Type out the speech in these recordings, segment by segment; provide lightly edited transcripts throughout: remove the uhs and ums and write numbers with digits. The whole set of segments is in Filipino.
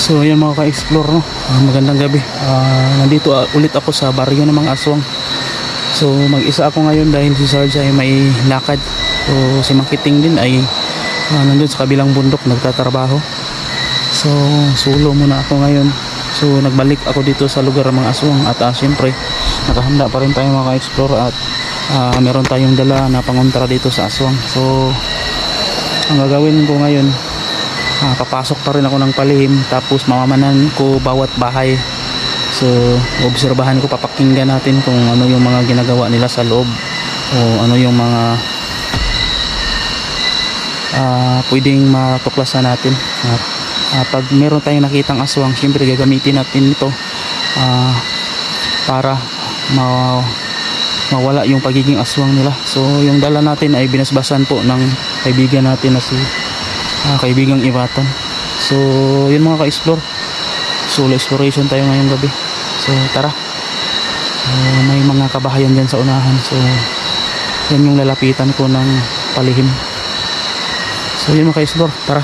So yan mga ka-explore, no? Magandang gabi. Nandito ulit ako sa baryo ng mga aswang. So mag-isa ako ngayon dahil si Sarge ay may lakad. So si Makiting din ay nandun sa kabilang bundok nagtatrabaho. So solo muna ako ngayon. So nagbalik ako dito sa lugar ng mga aswang. At syempre nakahanda pa rin tayo mga ka-explore. At meron tayong dala na pangontra dito sa aswang. So ang gagawin ko ngayon, papasok pa rin ako ng palihim, tapos mamamanan ko bawat bahay. So obserbahan ko, papakinggan natin kung ano yung mga ginagawa nila sa loob, o ano yung mga pwedeng matuklasan natin. At pag meron tayong nakitang aswang, syempre gagamitin natin ito para mawala yung pagiging aswang nila. So yung dala natin ay binasbasan po ng kaibigan natin na si kaibigang Ivatan. So yun mga ka-explore, solo exploration tayo ngayong gabi. So tara, may mga kabahayan dyan sa unahan. So yan yung lalapitan ko ng palihim. So yun mga ka-explore, tara.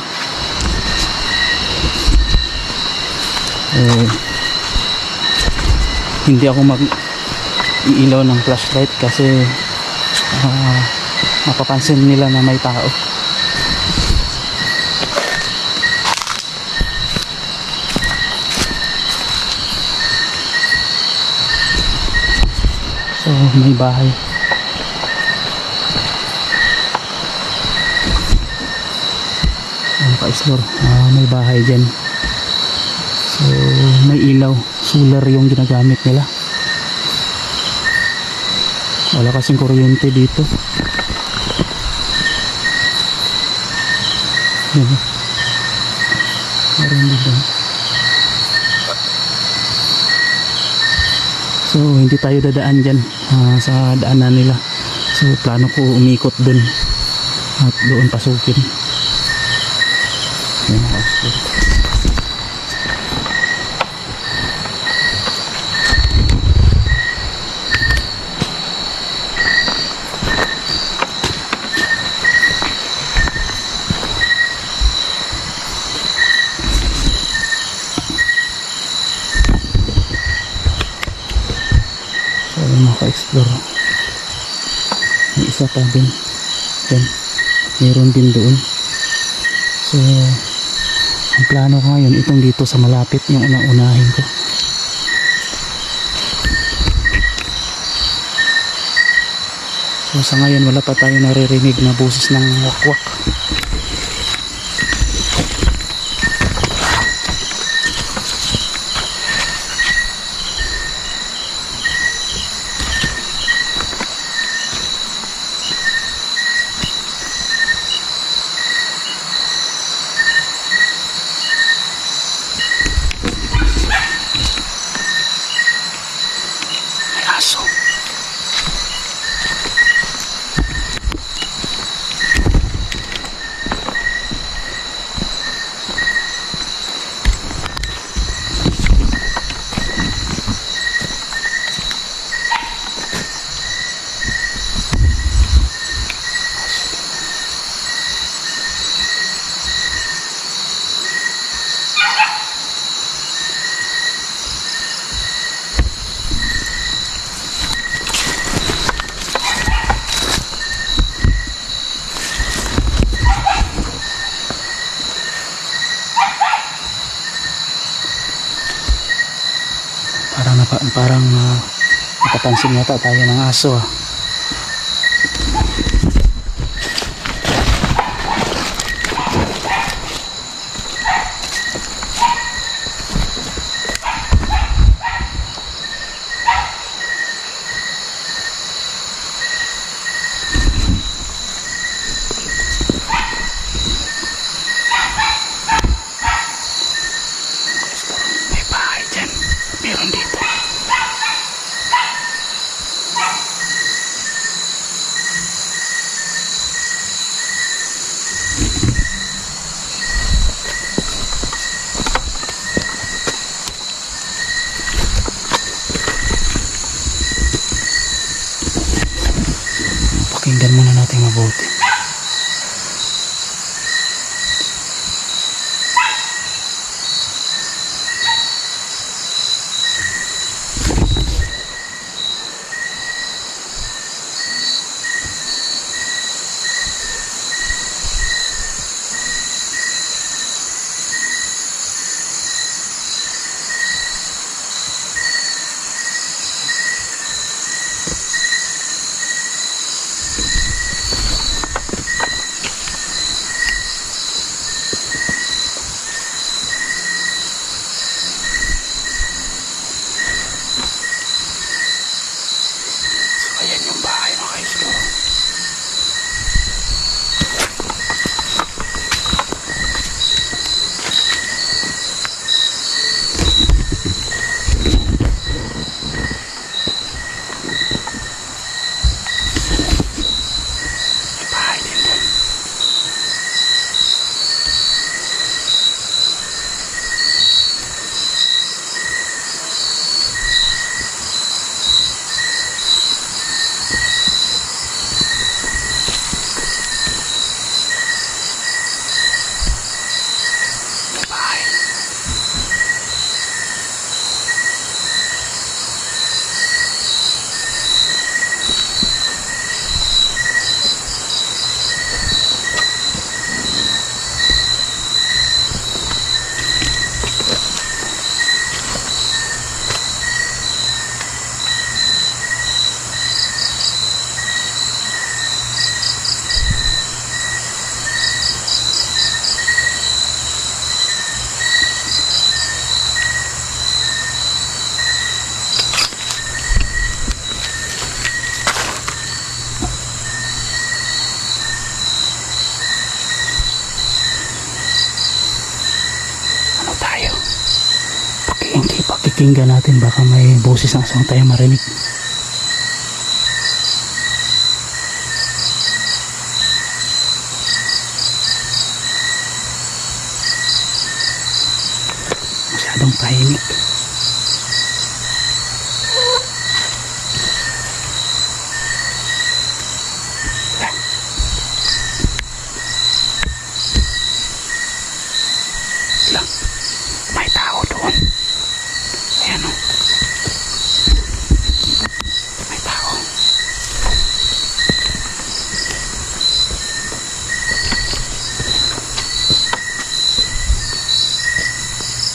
Hindi ako mag-iilaw ng flashlight kasi mapapansin nila na may tao. So may bahay. Ang ka-explore, may bahay dyan. So may ilaw, solar yung ginagamit nila. Wala kasing kuryente dito. Meron dito. So hindi tayo dadaan dyan sa daanan nila. So plano ko umikot dun at doon pasukin. Ayan, maka-explore. May isa pa din dyan, meron din doon. So ang plano ko ngayon, itong dito sa malapit, yung unang-unahin ko. So sa ngayon wala pa tayo naririnig na boses ng wakwak. Parang nakapansin yata tayo ng aso. May bahay dyan, meron dito. Pakinggan muna natin mabuti. pakinggan natin, baka may boses ng aswang tayo marinig. Masyadong tahimik. Lang, may tao doon. Ayan o. May tao.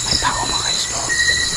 May tao mga ka-explore.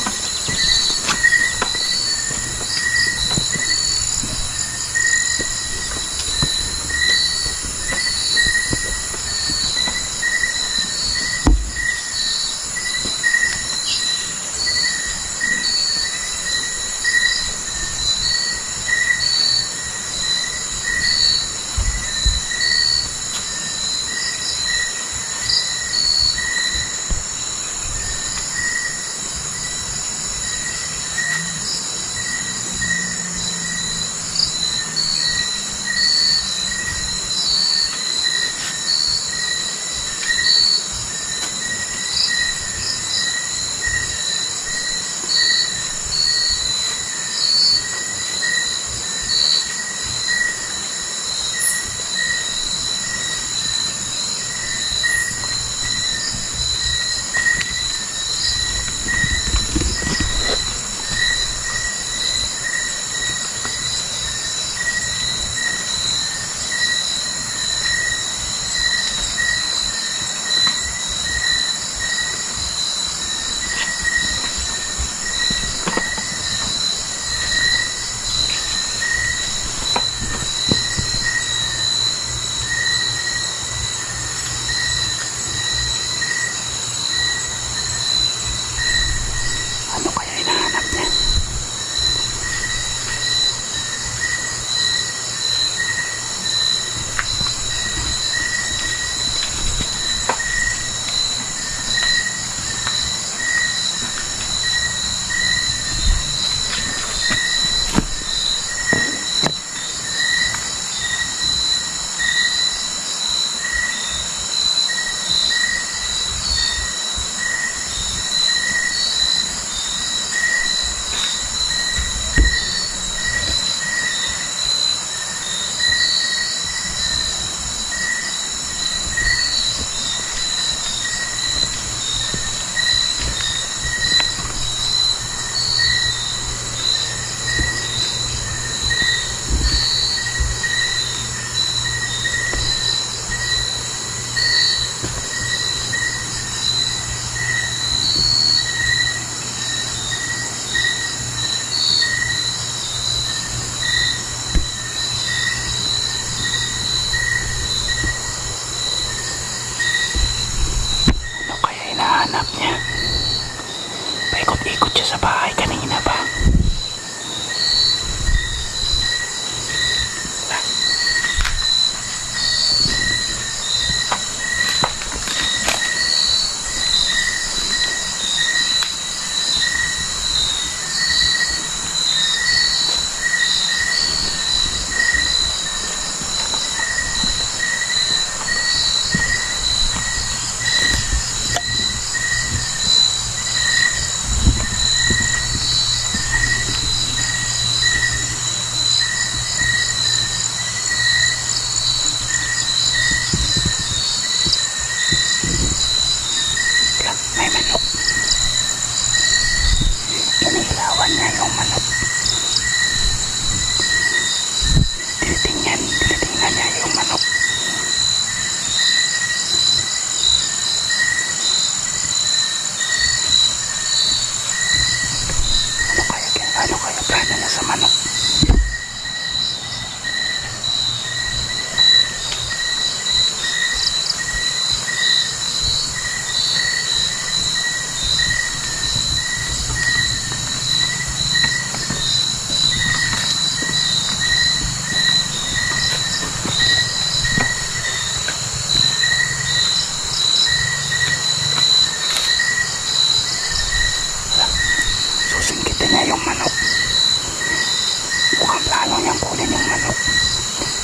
plano niyang kunin yung manok.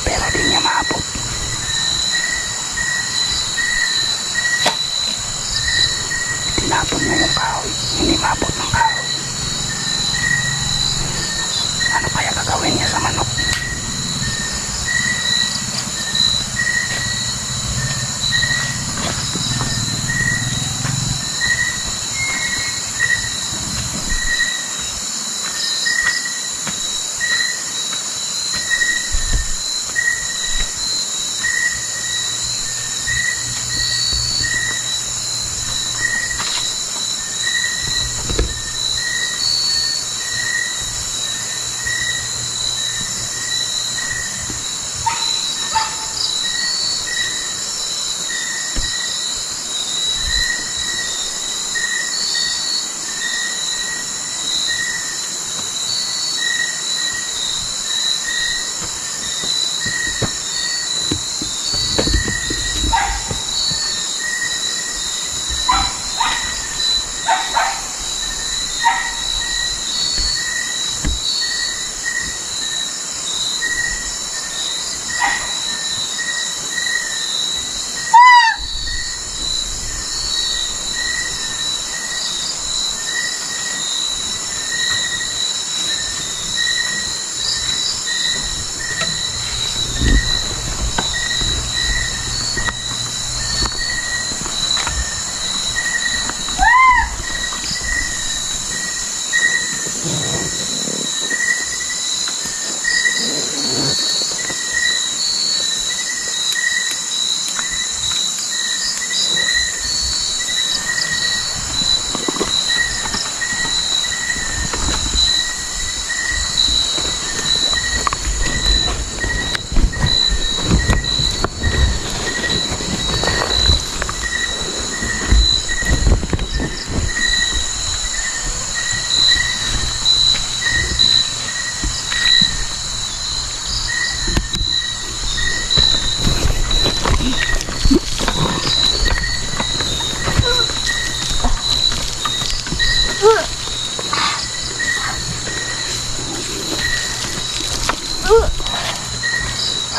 Pero di niya maabot. Tinapon niya yung kahoy. Hindi maabot ng kahoy. Ano kaya gagawin niya sa manok?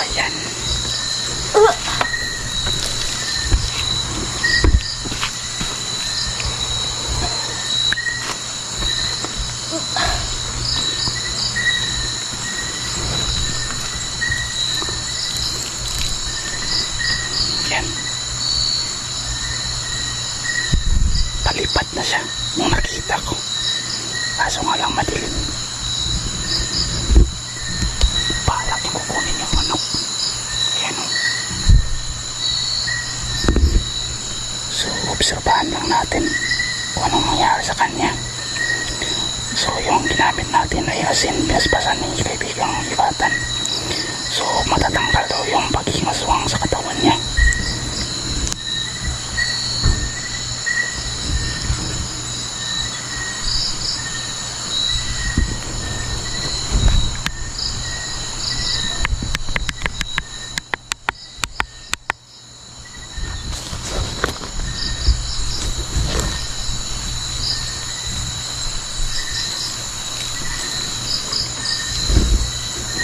Ayan. Ayan. Palipad na siya nung nakita ko. Kaso nga lang madilim. Balak yung kukunin yung manok. Ayan o. So, obserbahan lang natin kung anong nangyari sa kanya. So, yung ginamit natin ay asin pinaspasan ni kaibigang Ibatan. So, matatanggal daw yung pagiging aswang sa katawan niya.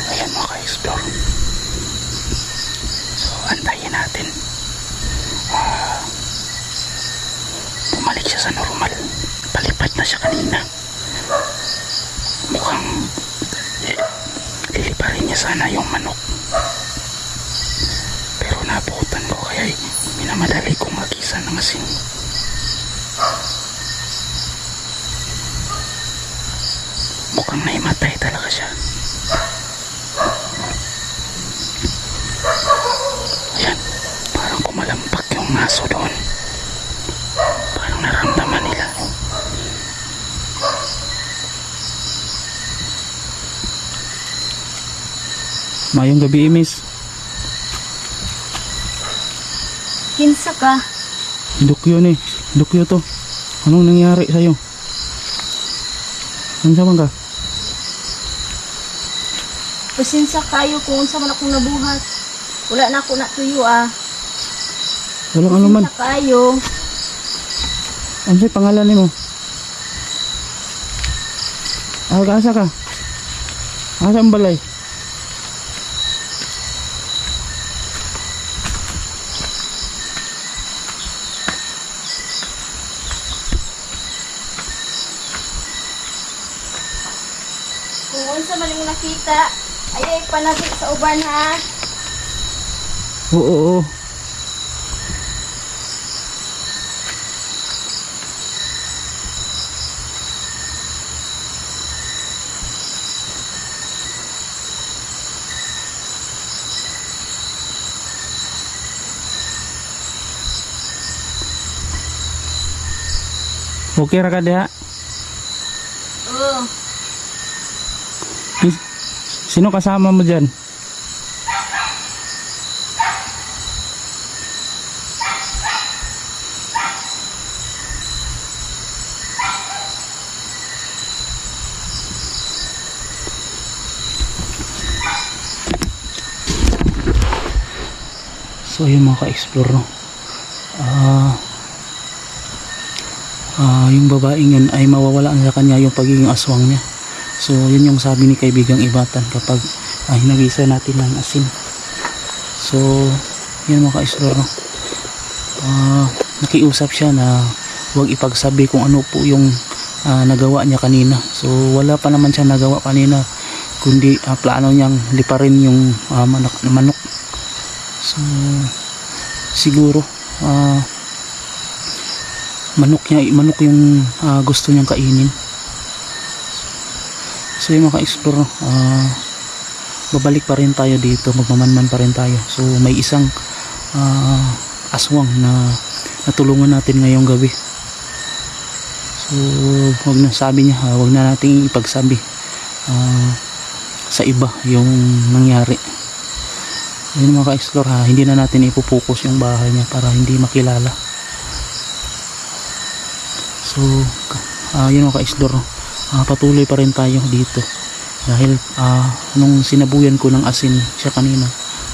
Ayan mga ka-explore. So, antayin natin. Bumalik siya sa normal. Palipad na siya kanina. Mukhang liliparin niya sana yung manok. Pero nabutan ko kaya minamadali kong magisan ng asin. Mukhang naimatay talaga siya. Ayan, parang kumalampak yung aso doon. Parang naramdaman nila. Mayong gabi, Miss. Kinsa ka? Dukyo ni. Dukyo to. Anong nangyari sa'yo? Ano man ka? Pasensya kayo kung unsa man akong nabuhat. Wala na ako natuyo Walang ano man. Pasensya kayo. Ano sa'y pangalan ni mo? Asa ka? Asa ang balay? makita. Ay panagit sa uban ha. Oo. Okay ra ka diha? Oo. Sino kasama mo dyan? So yun mga ka-explore, no? Yung babaeng yun ay mawawala sa kanya yung pagiging aswang niya. So yun yung sabi ni kaibigang Ibatan kapag hinagisa natin ng asin. So yun mga ka-explore, no? Nakiusap siya na huwag ipagsabi kung ano po yung nagawa niya kanina. So wala pa naman siya nagawa kanina, kundi plano niyang liparin yung manok. So siguro manok yung gusto niyang kainin. So yung mga ka-explore, babalik pa rin tayo dito, magmamanman pa rin tayo. So may isang aswang na natulungan natin ngayong gabi. So wag na, sabi niya, wag na nating ipagsabi sa iba yung nangyari. Yun mga ka-explore, hindi na natin ipupokus yung bahay niya para hindi makilala. So yun mga ka-explore, patuloy pa rin tayo dito dahil nung sinabuyan ko ng asin siya kanina,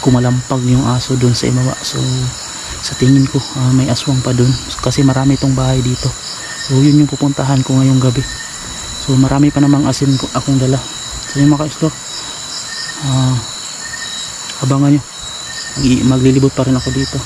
kumalampag yung aso dun sa ibaba. So sa tingin ko may aswang pa dun kasi marami itong bahay dito. So yun yung pupuntahan ko ngayong gabi. So marami pa namang asin akong dala. So yun mga ka-explore, abangan nyo, maglilibot pa rin ako dito.